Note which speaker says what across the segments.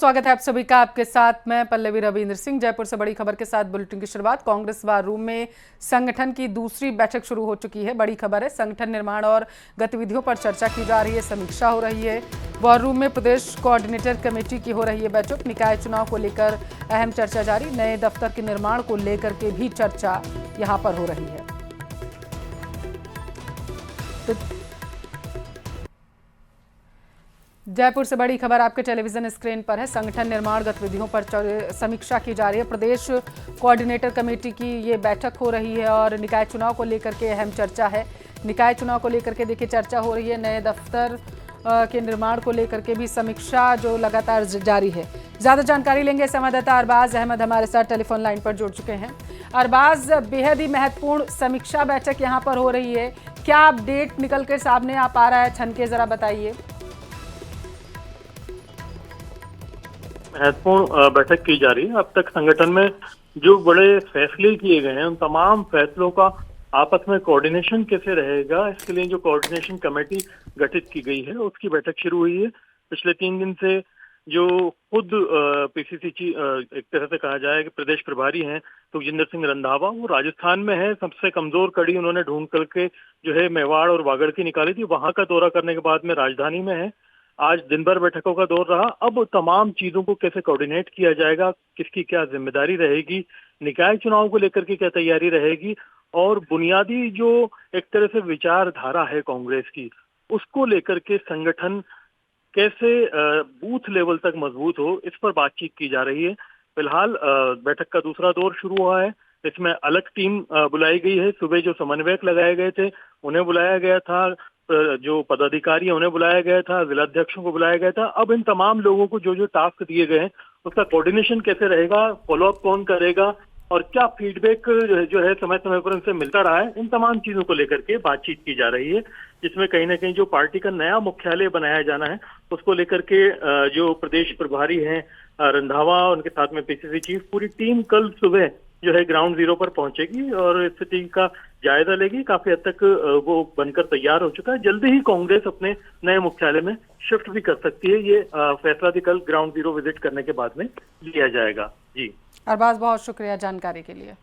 Speaker 1: स्वागत है आप सभी का। आपके साथ मैं पल्लवी रविंद्र सिंह। जयपुर से बड़ी खबर के साथ बुलेटिन की शुरुआत। कांग्रेस वार रूम में संगठन की दूसरी बैठक शुरू हो चुकी है। बड़ी खबर है, संगठन निर्माण और गतिविधियों पर चर्चा की जा रही है, समीक्षा हो रही है। वार रूम में प्रदेश कोऑर्डिनेटर कमेटी की हो रही है बैठक। निकाय चुनाव को लेकर अहम चर्चा जारी। नए दफ्तर के निर्माण को लेकर के भी चर्चा यहाँ पर हो रही है। तो जयपुर से बड़ी खबर आपके टेलीविजन स्क्रीन पर है। संगठन निर्माण गतिविधियों पर समीक्षा की जा रही है। प्रदेश कोऑर्डिनेटर कमेटी की ये बैठक हो रही है और निकाय चुनाव को लेकर के अहम चर्चा है। निकाय चुनाव को लेकर के देखिए चर्चा हो रही है। नए दफ्तर के निर्माण को लेकर के भी समीक्षा जो लगातार जारी है। ज्यादा जानकारी लेंगे संवाददाता अरबाज अहमद हमारे साथ टेलीफोन लाइन पर जुड़ चुके हैं। अरबाज, बेहद ही महत्वपूर्ण समीक्षा बैठक यहाँ पर हो रही है, क्या अपडेट निकल कर सामने आ पा रहा है छन के, जरा बताइए।
Speaker 2: महत्वपूर्ण बैठक की जा रही है। अब तक संगठन में जो बड़े फैसले किए गए हैं उन तमाम फैसलों का आपस में कोऑर्डिनेशन कैसे रहेगा, इसके लिए जो कोऑर्डिनेशन कमेटी गठित की गई है उसकी बैठक शुरू हुई है। पिछले 3 दिन से जो खुद पीसीसी एक तरह से कहा जाए कि प्रदेश प्रभारी हैं सुखजिंदर सिंह रंधावा, वो राजस्थान में है। सबसे कमजोर कड़ी उन्होंने ढूंढ करके जो है मेवाड़ और वागड़ की निकाली थी। वहां का दौरा करने के बाद में राजधानी में है। आज दिन भर बैठकों का दौर रहा। अब तमाम चीजों को कैसे कोऑर्डिनेट किया जाएगा, किसकी क्या जिम्मेदारी रहेगी, निकाय चुनाव को लेकर के क्या तैयारी रहेगी, और बुनियादी जो एक तरह से विचारधारा है कांग्रेस की, उसको लेकर के संगठन कैसे बूथ लेवल तक मजबूत हो, इस पर बातचीत की जा रही है। फिलहाल बैठक का दूसरा दौर शुरू हुआ है। इसमें अलग टीम बुलाई गई है। सुबह जो समन्वयक लगाए गए थे उन्हें बुलाया गया था, जो पदाधिकारी है उन्हें बुलाया गया था, जिलाध्यक्षों को बुलाया गया था। अब इन तमाम लोगों को जो जो टास्क दिए गए हैं उसका कोऑर्डिनेशन कैसे रहेगा, फॉलोअप कौन करेगा और क्या फीडबैक जो है समय समय पर उनसे मिलता रहा है, इन तमाम चीजों को लेकर के बातचीत की जा रही है। जिसमें कहीं ना कहीं जो पार्टी का नया मुख्यालय बनाया जाना है उसको लेकर के जो प्रदेश प्रभारी हैं रंधावा, उनके साथ में पीसीसी चीफ, पूरी टीम कल सुबह जो है ग्राउंड जीरो पर पहुंचेगी और स्थिति का जायजा लेगी। काफी हद तक वो बनकर तैयार हो चुका है। जल्दी ही कांग्रेस अपने नए मुख्यालय में शिफ्ट भी कर सकती है। ये फैसला भी कल ग्राउंड जीरो विजिट करने के बाद में लिया जाएगा। जी
Speaker 1: अरबाज, बहुत शुक्रिया जानकारी के लिए।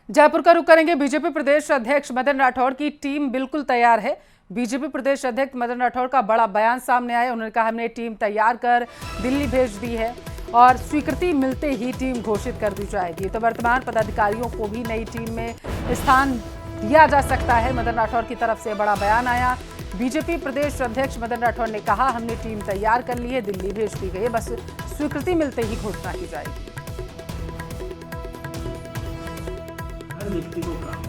Speaker 1: जयपुर का रुख करेंगे। बीजेपी प्रदेश अध्यक्ष मदन राठौड़ की टीम बिल्कुल तैयार है। बीजेपी प्रदेश अध्यक्ष मदन राठौड़ का बड़ा बयान सामने आया। उन्होंने कहा हमने टीम तैयार कर दिल्ली भेज दी है और स्वीकृति मिलते ही टीम घोषित कर दी जाएगी। तो वर्तमान पदाधिकारियों को भी नई टीम में स्थान दिया जा सकता है। मदन राठौड़ की तरफ से बड़ा बयान आया। बीजेपी प्रदेश अध्यक्ष मदन राठौड़ ने कहा हमने टीम तैयार कर ली है, दिल्ली भेज दी गई है, बस स्वीकृति मिलते ही घोषणा की जाएगी।
Speaker 3: हर व्यक्ति को काम,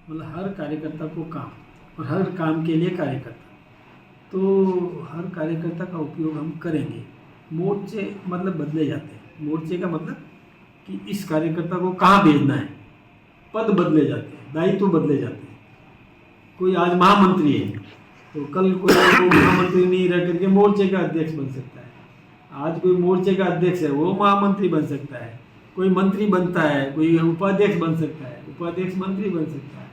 Speaker 3: मतलब हर कार्यकर्ता को काम, और हर काम के लिए कार्यकर्ता। तो हर कार्यकर्ता का उपयोग हम करेंगे। मोर्चे मतलब बदले जाते हैं। मोर्चे का मतलब कि इस कार्यकर्ता को कहाँ भेजना है, पद बदले जाते हैं, दायित्व बदले जाते हैं। कोई आज महामंत्री है तो कल कोई महामंत्री नहीं रह करके मोर्चे का अध्यक्ष बन सकता है। आज कोई मोर्चे का अध्यक्ष है वो महामंत्री बन सकता है। कोई मंत्री बनता है, कोई उपाध्यक्ष बन सकता है, उपाध्यक्ष मंत्री बन सकता है।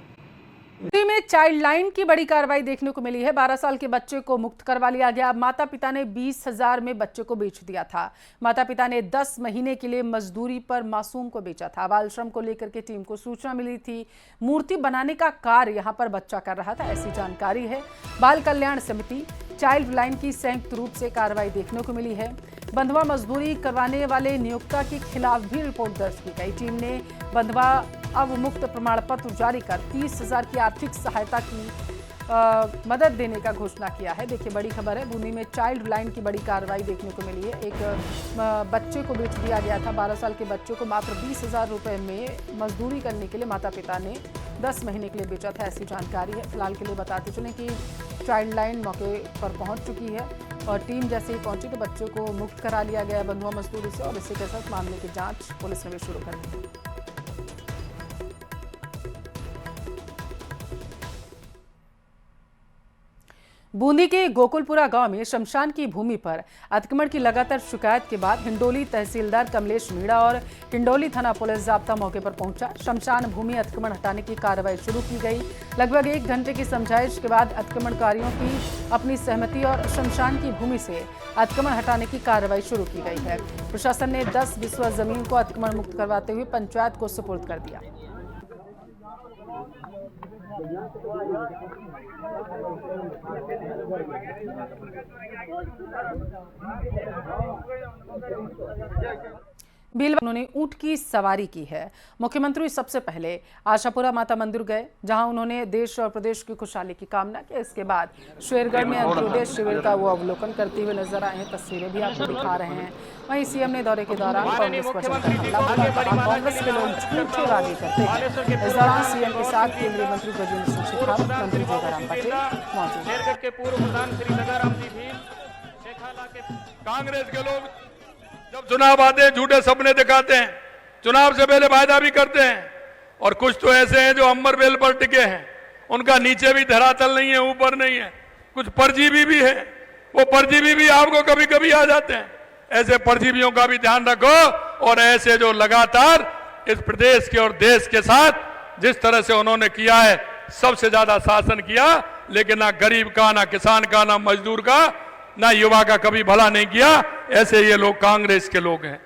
Speaker 1: दिल्ली में चाइल्ड लाइन की बड़ी कार्रवाई देखने को मिली है। 12 साल के बच्चे को मुक्त करवा लिया गया। माता पिता ने 20,000 में बच्चे को बेच दिया था। माता पिता ने 10 महीने के लिए मजदूरी पर मासूम को बेचा था। बाल श्रम को लेकर के टीम को सूचना मिली थी। मूर्ति बनाने का कार्य यहां पर बच्चा कर रहा था, ऐसी जानकारी है। बाल कल्याण समिति चाइल्ड लाइन की संयुक्त रूप से कार्रवाई देखने को मिली है। बंधुआ मजदूरी करवाने वाले नियोक्ता के खिलाफ भी रिपोर्ट दर्ज की गई। टीम ने बंधुआ अवमुक्त प्रमाण पत्र जारी कर 30,000 की आर्थिक सहायता की मदद देने का घोषणा किया है। देखिए बड़ी खबर है, बूंदी में चाइल्ड लाइन की बड़ी कार्रवाई देखने को मिली है। एक बच्चे को बेच दिया गया था। 12 साल के बच्चे को मात्र 20,000 रुपये में मजदूरी करने के लिए माता पिता ने 10 महीने के लिए बेचा था, ऐसी जानकारी है। फिलहाल के लिए बताते चलें कि चाइल्ड लाइन मौके पर पहुंच चुकी है और टीम जैसे ही पहुंची तो बच्चों को मुक्त करा लिया गया बंधुआ मजदूरी से और इसी के साथ मामले की जांच पुलिस ने भी शुरू कर दी। बूंदी के गोकुलपुरा गांव में शमशान की भूमि पर अतिक्रमण की लगातार शिकायत के बाद हिंडोली तहसीलदार कमलेश मीणा और हिंडोली थाना पुलिस जाब्ता मौके पर पहुंचा। शमशान भूमि अतिक्रमण हटाने की कार्रवाई शुरू की गई। लगभग 1 घंटे की समझाइश के बाद अतिक्रमणकारियों की अपनी सहमति और शमशान की भूमि से अतिक्रमण हटाने की कार्रवाई शुरू की गई है। प्रशासन ने 10 बिस्वा जमीन को अतिक्रमण मुक्त करवाते हुए पंचायत को सुपुर्द कर दिया। भीलवाड़ा उन्होंने ऊंट की सवारी की है। मुख्यमंत्री सबसे पहले आशापुरा माता मंदिर गए, जहां उन्होंने देश और प्रदेश की खुशहाली की कामना की। इसके बाद शेरगढ़ में अंत्योदय शिविर का वो अवलोकन करते हुए नजर आए हैं। तस्वीरें भी आपको दिखा रहे हैं। वहीं सीएम ने दौरे के दौरान कांग्रेस पर जमकर हमला बोला। कांग्रेस के लोग झूठे वादे करते हैं। इस दौरान सीएम के साथ केंद्रीय मंत्री गजेंद्र सिंह शेखावत, मंत्री जोगाराम पटेल मौजूद।
Speaker 4: शेरगढ़ के पूर्व प्रधान श्री लगाराम जी भील शेखाला के कांग्रेस के लोग जब चुनाव आते हैं झूठे सपने दिखाते हैं, चुनाव से पहले वायदा भी करते हैं, और कुछ तो ऐसे हैं जो अंबर बेल पर टिके हैं, उनका नीचे भी धरातल नहीं है, ऊपर नहीं है। कुछ परजीवी भी है, वो परजीवी भी आपको कभी कभी आ जाते हैं। ऐसे परजीवियों का भी ध्यान रखो। और ऐसे जो लगातार इस प्रदेश के और देश के साथ जिस तरह से उन्होंने किया है, सबसे ज्यादा शासन किया, लेकिन ना गरीब का, ना किसान का, ना मजदूर का, ना युवा का कभी भला नहीं किया। ऐसे ये लोग कांग्रेस के लोग हैं।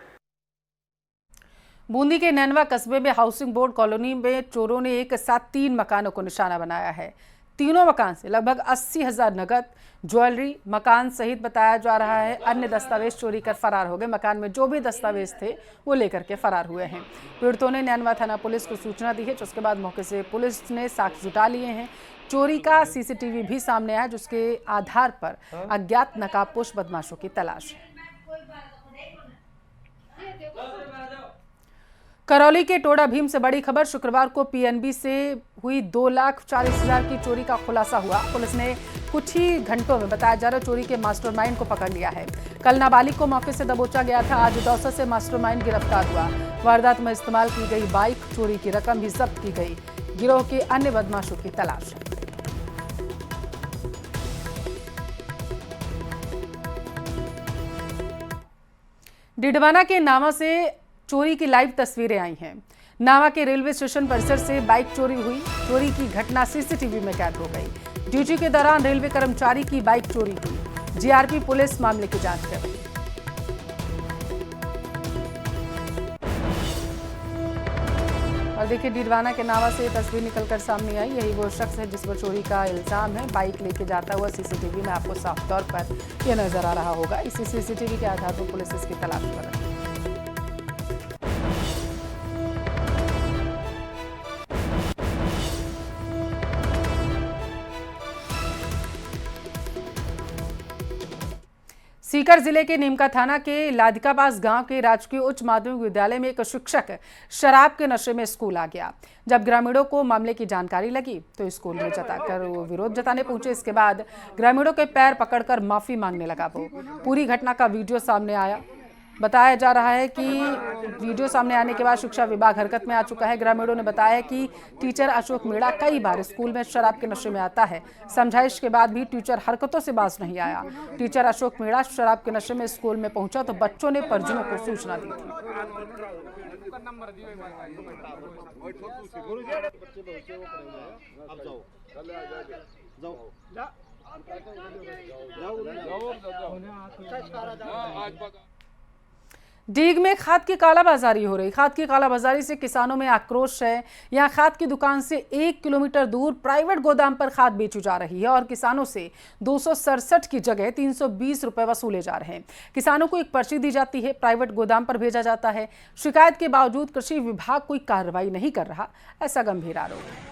Speaker 1: बूंदी के नैनवा कस्बे में हाउसिंग बोर्ड कॉलोनी में चोरों ने एक साथ 3 मकानों को निशाना बनाया है। तीनों मकान से लगभग 80,000 नगद, ज्वेलरी, मकान सहित बताया जा रहा है अन्य दस्तावेज चोरी कर फरार हो गए। मकान में जो भी दस्तावेज थे वो लेकर के फरार हुए हैं। पीड़ितों ने नैनवा थाना पुलिस को सूचना दी है, जिसके बाद मौके से पुलिस ने साक्ष्य जुटा लिए हैं। चोरी का सीसीटीवी भी सामने आया, जिसके आधार पर अज्ञात नकाबपोश बदमाशों की तलाश है। करौली के टोडा भीम से बड़ी खबर। शुक्रवार को पीएनबी से हुई 2,40,000 की चोरी का खुलासा हुआ। पुलिस ने कुछ ही घंटों में बताया जा रहा चोरी के मास्टरमाइंड को पकड़ लिया है। कल नाबालिग को मौके से दबोचा गया था। आज दौसा से मास्टरमाइंड गिरफ्तार हुआ। वारदात में इस्तेमाल की गई बाइक, चोरी की रकम भी जब्त की गई। गिरोह के अन्य बदमाशों की तलाश है। डिडवाना के नावा से चोरी की लाइव तस्वीरें आई हैं। नावा के रेलवे स्टेशन परिसर से बाइक चोरी हुई। चोरी की घटना सीसीटीवी में कैद हो गई। ड्यूटी के दौरान रेलवे कर्मचारी की बाइक चोरी हुई। जीआरपी पुलिस मामले की जांच कर रही है। और देखिए, डिडवाना के नावा से तस्वीर निकलकर सामने आई। यही वो शख्स है जिस पर चोरी का इल्जाम है। बाइक लेके जाता हुआ सीसीटीवी में आपको साफ तौर पर यह नजर आ रहा होगा। इसी सीसीटीवी के आधार पर पुलिस इसकी तलाश कर रही है। सीकर जिले के नीमका थाना के लादिकाबास गांव के राजकीय उच्च माध्यमिक विद्यालय में एक शिक्षक शराब के नशे में स्कूल आ गया। जब ग्रामीणों को मामले की जानकारी लगी तो स्कूल में जताकर वो विरोध जताने पहुंचे। इसके बाद ग्रामीणों के पैर पकड़कर माफी मांगने लगा वो। पूरी घटना का वीडियो सामने आया। बताया जा रहा है कि वीडियो सामने आने के बाद शिक्षा विभाग हरकत में आ चुका है। ग्रामीणों ने बताया कि टीचर अशोक मीणा कई बार स्कूल में शराब के नशे में आता है। समझाइश के बाद भी टीचर हरकतों से बाज नहीं आया। टीचर अशोक मीणा शराब के नशे में स्कूल में पहुंचा तो बच्चों ने परिजनों को सूचना दी थी। डीग में खाद की कालाबाजारी हो रही। खाद की कालाबाजारी से किसानों में आक्रोश है। यहाँ खाद की दुकान से 1 किलोमीटर दूर प्राइवेट गोदाम पर खाद बेची जा रही है और किसानों से 267 की जगह 320 रुपए वसूले जा रहे हैं। किसानों को एक पर्ची दी जाती है, प्राइवेट गोदाम पर भेजा जाता है। शिकायत के बावजूद कृषि विभाग कोई कार्रवाई नहीं कर रहा, ऐसा गंभीर आरोप है।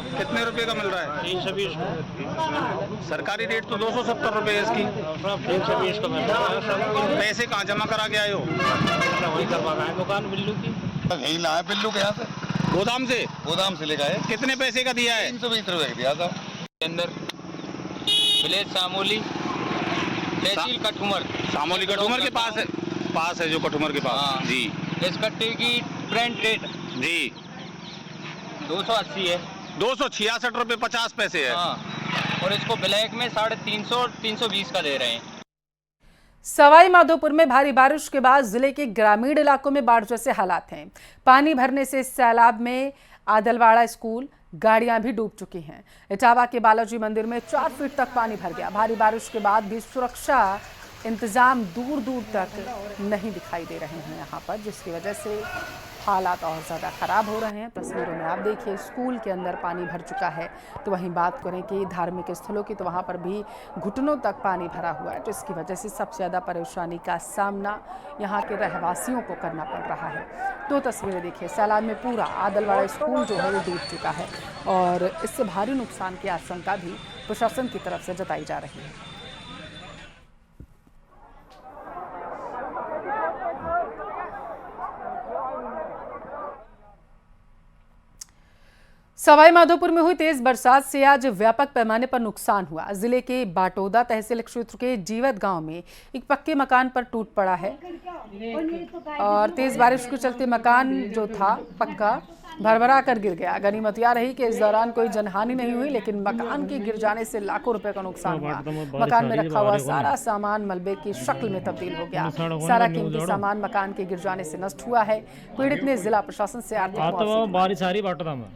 Speaker 5: कितने रुपए का मिल रहा है?
Speaker 6: 320
Speaker 5: सरकारी रेट तो 270 रुपए है इसकी।
Speaker 6: 320 का मिल रहा है।
Speaker 5: पैसे कहाँ जमा करा के आए हो?
Speaker 6: वही करवाना है दुकान बिल्लू की।
Speaker 7: यही लाए बिल्लू के यहाँ से, गोदाम से ले गए।
Speaker 5: कितने पैसे का दिया है?
Speaker 7: 320 रुपए दिया था।
Speaker 8: अंदर विलेज सामोली, तहसील कठुमर।
Speaker 5: सामोली कठुमर के पास है जो कठुमर के पास।
Speaker 8: हाँ।
Speaker 5: जी।
Speaker 8: इस कट्टे की फ्रंट रेट
Speaker 5: जी
Speaker 8: 280 है।
Speaker 5: ₹266.50 है।
Speaker 8: हाँ, और इसको ब्लैक में 350 320 का दे रहे हैं।
Speaker 1: सवाई माधोपुर में भारी बारिश के बाद जिले के ग्रामीण इलाकों में बाढ़ जैसे हालात हैं। पानी भरने से सैलाब में आदलवाड़ा स्कूल, गाड़ियां भी डूब चुकी हैं। इटावा के बालाजी मंदिर में 4 फीट तक पानी भर गया। भारी बारिश के बाद भी सुरक्षा इंतजाम दूर दूर तक नहीं दिखाई दे रहे हैं यहाँ पर, जिसकी वजह से हालात और ज़्यादा ख़राब हो रहे हैं। तस्वीरों में आप देखिए स्कूल के अंदर पानी भर चुका है। तो वहीं बात करें कि धार्मिक स्थलों की, तो वहाँ पर भी घुटनों तक पानी भरा हुआ है, जिसकी वजह से सबसे ज़्यादा परेशानी का सामना यहाँ के रहवासियों को करना पड़ रहा है। तो तस्वीरें देखिए, सैलाब में पूरा आदलवाड़ा स्कूल जो है वो डूब चुका है और इससे भारी नुकसान की आशंका भी प्रशासन की तरफ से जताई जा रही है। सवाई माधोपुर में हुई तेज बरसात से आज व्यापक पैमाने पर नुकसान हुआ। जिले के बाटोदा तहसील क्षेत्र के जीवत गांव में एक पक्के मकान पर टूट पड़ा है और तेज बारिश के चलते मकान जो था पक्का भरभरा कर गिर गया। गनीमत यह रही कि इस दौरान कोई जनहानि नहीं हुई, लेकिन मकान के गिर जाने से लाखों रुपए का नुकसान हुआ। मकान में रखा हुआ सारा सामान मलबे की शक्ल में तब्दील हो गया। सारा कीमती सामान मकान के गिर जाने से नष्ट हुआ है। पीड़ित ने जिला प्रशासन से आर्थिक
Speaker 6: बारिश आ रही बाटोदा में।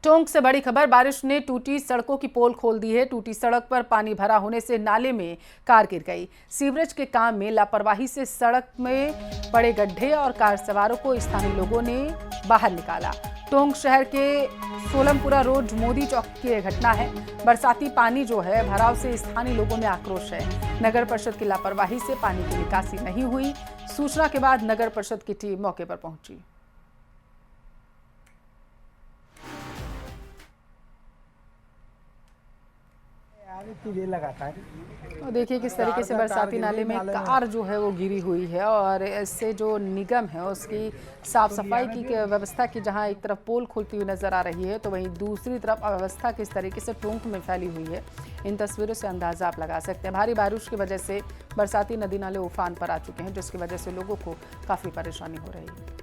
Speaker 1: टोंक से बड़ी खबर, बारिश ने टूटी सड़कों की पोल खोल दी है। टूटी सड़क पर पानी भरा होने से नाले में कार गिर गई। सीवरेज के काम में लापरवाही से सड़क में पड़े गड्ढे और कार सवारों को स्थानीय लोगों ने बाहर निकाला। टोंक शहर के सोलमपुरा रोड मोदी चौक की घटना है। बरसाती पानी जो है भराव से स्थानीय लोगों में आक्रोश है। नगर परिषद की लापरवाही से पानी की निकासी नहीं हुई। सूचना के बाद नगर परिषद की टीम मौके पर पहुंची। और देखिए किस तरीके से बरसाती नाले में कार जो है वो गिरी हुई है और इससे जो निगम है उसकी साफ सफाई की व्यवस्था की जहां एक तरफ पोल खुलती हुई नजर आ रही है, तो वहीं दूसरी तरफ अव्यवस्था किस तरीके से टोंक में फैली हुई है, इन तस्वीरों से अंदाजा आप लगा सकते हैं। भारी बारिश की वजह से बरसाती नदी नाले उफान पर आ चुके हैं, जिसकी वजह से लोगों को काफी परेशानी हो रही है।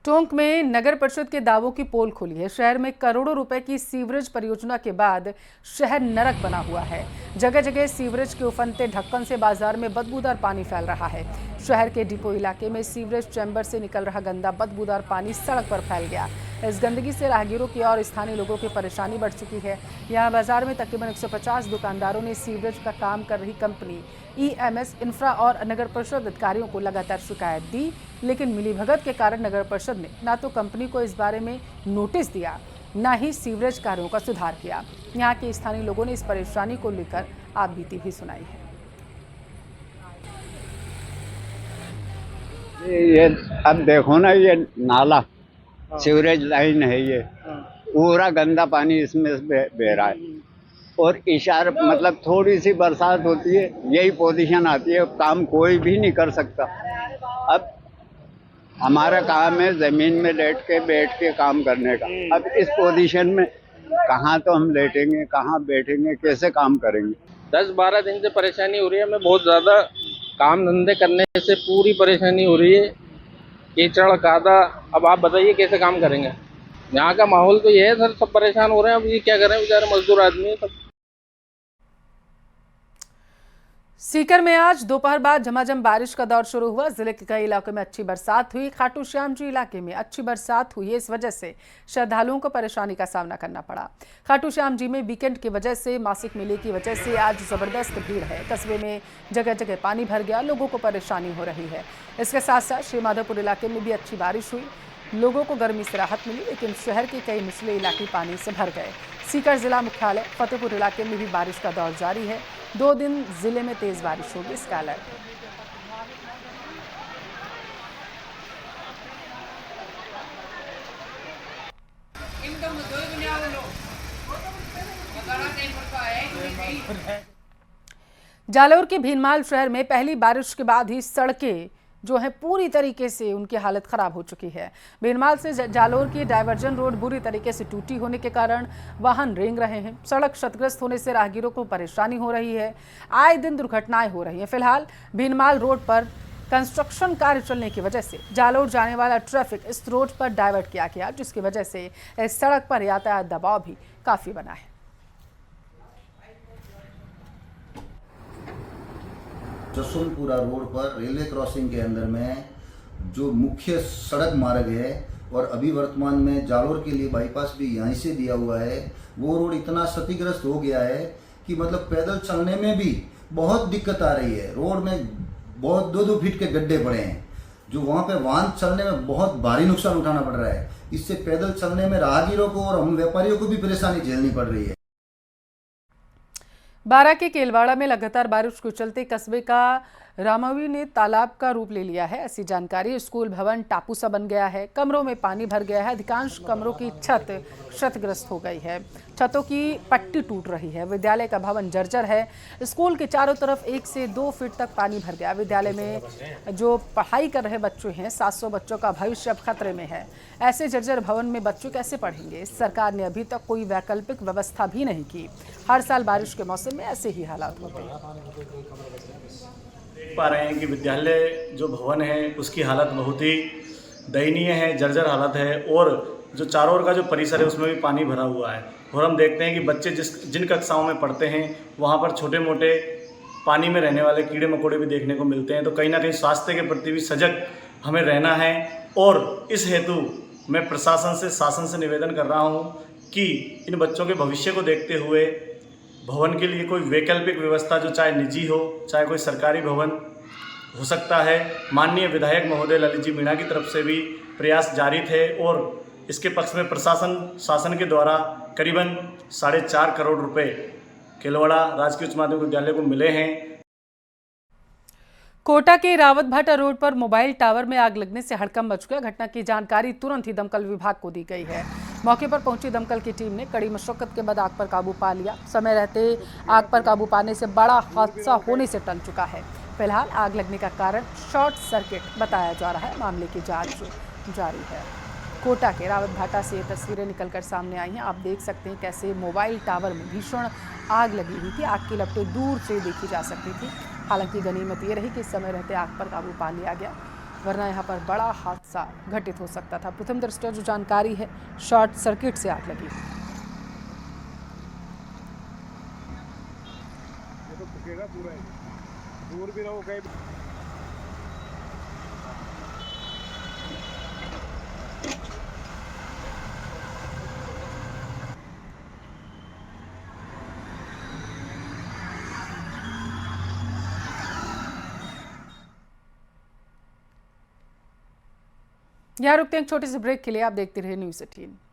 Speaker 1: टोंक में नगर परिषद के दावों की पोल खुली है। शहर में करोड़ों रुपए की सीवरेज परियोजना के बाद शहर नरक बना हुआ है। जगह जगह सीवरेज के उफनते ढक्कन से बाजार में बदबूदार पानी फैल रहा है। शहर के डिपो इलाके में सीवरेज चैम्बर से निकल रहा गंदा बदबूदार पानी सड़क पर फैल गया। इस गंदगी से राहगीरों की और स्थानीय लोगों की परेशानी बढ़ चुकी है। यहाँ बाजार में तकरीबन 150 दुकानदारों ने सीवरेज का काम कर रही कंपनी EMS इंफ्रा और नगर परिषद अधिकारियों को लगातार शिकायत दी, लेकिन मिलीभगत के कारण नगर परिषद ने ना तो कंपनी को इस बारे में नोटिस दिया, ना ही सीवरेज कार्यों का सुधार किया। यहाँ के स्थानीय लोगों ने इस परेशानी को लेकर आप बीती भी सुनाई है।
Speaker 9: ये अब देखो ना, ये नाला सीवरेज लाइन है, ये पूरा गंदा पानी इसमें बह रहा है और इशारा मतलब थोड़ी सी बरसात होती है यही पोजीशन आती है, काम कोई भी नहीं कर सकता। अब हमारा काम है जमीन में बैठ के काम करने का। अब इस पोजीशन में कहाँ तो हम लेटेंगे, कहाँ बैठेंगे, कैसे काम करेंगे।
Speaker 6: 10-12 दिन से परेशानी हो रही है हमें, बहुत ज्यादा काम धंधे करने से पूरी परेशानी हो रही है। कीचड़ कादा, अब आप बताइए कैसे काम करेंगे। यहाँ का माहौल तो ये है सर, सब परेशान हो रहे हैं। अब ये क्या करें, बेचारे मजदूर आदमी है सब।
Speaker 1: सीकर में आज दोपहर बाद झमाझम बारिश का दौर शुरू हुआ। जिले के कई इलाकों में अच्छी बरसात हुई। खाटू श्याम जी इलाके में अच्छी बरसात हुई है, इस वजह से श्रद्धालुओं को परेशानी का सामना करना पड़ा। खाटू श्याम जी में वीकेंड की वजह से, मासिक मेले की वजह से आज जबरदस्त भीड़ है। कस्बे में जगह जगह पानी भर गया, लोगों को परेशानी हो रही है। इसके साथ साथ श्री माधोपुर इलाके में भी अच्छी बारिश हुई, लोगों को गर्मी से राहत मिली, लेकिन शहर के कई निचले इलाके पानी से भर गए। सीकर जिला मुख्यालय फतेहपुर इलाके में भी बारिश का दौर जारी है। 2 दिन जिले में तेज बारिश होगी, इसका अलर्ट है। जालौर के भीनमाल शहर में पहली बारिश के बाद ही सड़कें जो है पूरी तरीके से उनकी हालत खराब हो चुकी है। भीनमाल से जालोर की डायवर्जन रोड बुरी तरीके से टूटी होने के कारण वाहन रेंग रहे हैं। सड़क क्षतिग्रस्त होने से राहगीरों को परेशानी हो रही है। आए दिन दुर्घटनाएं हो रही हैं। फिलहाल भीनमाल रोड पर कंस्ट्रक्शन कार्य चलने की वजह से जालोर जाने वाला ट्रैफिक इस रोड पर डाइवर्ट किया गया, जिसकी वजह से इस सड़क पर यातायात दबाव भी काफी बना है।
Speaker 10: जसवंतपुरा रोड पर रेलवे क्रॉसिंग के अंदर में जो मुख्य सड़क मार्ग है और अभी वर्तमान में जालोर के लिए बाईपास भी यहीं से दिया हुआ है, वो रोड इतना क्षतिग्रस्त हो गया है कि मतलब पैदल चलने में भी बहुत दिक्कत आ रही है। रोड में बहुत 2-2 फीट के गड्ढे पड़े हैं, जो वहाँ पे वाहन चलने में बहुत भारी नुकसान उठाना पड़ रहा है। इससे पैदल चलने में राहगीरों को और हम व्यापारियों को भी परेशानी झेलनी पड़ रही है।
Speaker 1: बारां के केलवाड़ा में लगातार बारिश के चलते कस्बे का रामावी ने तालाब का रूप ले लिया है। ऐसी जानकारी। स्कूल भवन टापू सा बन गया है, कमरों में पानी भर गया है, अधिकांश कमरों की छत क्षतिग्रस्त हो गई है, छतों की पट्टी टूट रही है, विद्यालय का भवन जर्जर है। स्कूल के चारों तरफ 1 से 2 फीट तक पानी भर गया। विद्यालय में जो पढ़ाई कर रहे बच्चे हैं, 700 बच्चों का भविष्य अब खतरे में है। ऐसे जर्जर भवन में बच्चे कैसे पढ़ेंगे? सरकार ने अभी तक कोई वैकल्पिक व्यवस्था भी नहीं की। हर साल बारिश के मौसम में ऐसे ही हालात होते हैं।
Speaker 11: देख पा रहे हैं कि विद्यालय जो भवन है उसकी हालत बहुत ही दयनीय है, जर्जर हालत है, और जो चारों ओर का जो परिसर है उसमें भी पानी भरा हुआ है। और हम देखते हैं कि बच्चे जिन कक्षाओं में पढ़ते हैं वहाँ पर छोटे मोटे पानी में रहने वाले कीड़े मकोड़े भी देखने को मिलते हैं। तो कहीं ना कहीं स्वास्थ्य के प्रति भी सजग हमें रहना है। और इस हेतु मैं प्रशासन से, शासन से निवेदन कर रहा हूँ कि इन बच्चों के भविष्य को देखते हुए भवन के लिए कोई वैकल्पिक व्यवस्था, जो चाहे निजी हो चाहे कोई सरकारी भवन हो सकता है। माननीय विधायक महोदय ललित जी मीणा की तरफ से भी प्रयास जारी थे और इसके पक्ष में प्रशासन, शासन के द्वारा करीबन 4.5 करोड़ रुपए केलवाड़ा राजकीय उच्च माध्यमिक विद्यालय को मिले हैं।
Speaker 1: कोटा के रावतभाटा रोड पर मोबाइल टावर में आग लगने से हड़कंप मच गया। घटना की जानकारी तुरंत ही दमकल विभाग को दी गई है। मौके पर पहुंची दमकल की टीम ने कड़ी मशक्कत के बाद आग पर काबू पा लिया। समय रहते आग पर काबू पाने से बड़ा हादसा होने से टल चुका है। फिलहाल आग लगने का कारण शॉर्ट सर्किट बताया जा रहा है। मामले की जांच जारी है। कोटा के रावतभाटा से ये तस्वीरें निकलकर सामने आई हैं। आप देख सकते हैं कैसे मोबाइल टावर में भीषण आग लगी हुई थी। आग की लपटें दूर से देखी जा सकती थी। हालांकि गनीमत ये रही कि समय रहते आग पर काबू पा लिया गया, वरना यहाँ पर बड़ा हादसा घटित हो सकता था। प्रथम दृष्टया जो जानकारी है, शॉर्ट सर्किट से आग लगी।
Speaker 12: दूर भी रहो कहीं।
Speaker 1: यहाँ रुकते हैं एक छोटे से ब्रेक के लिए। आप देखते रहिए न्यूज़ 18।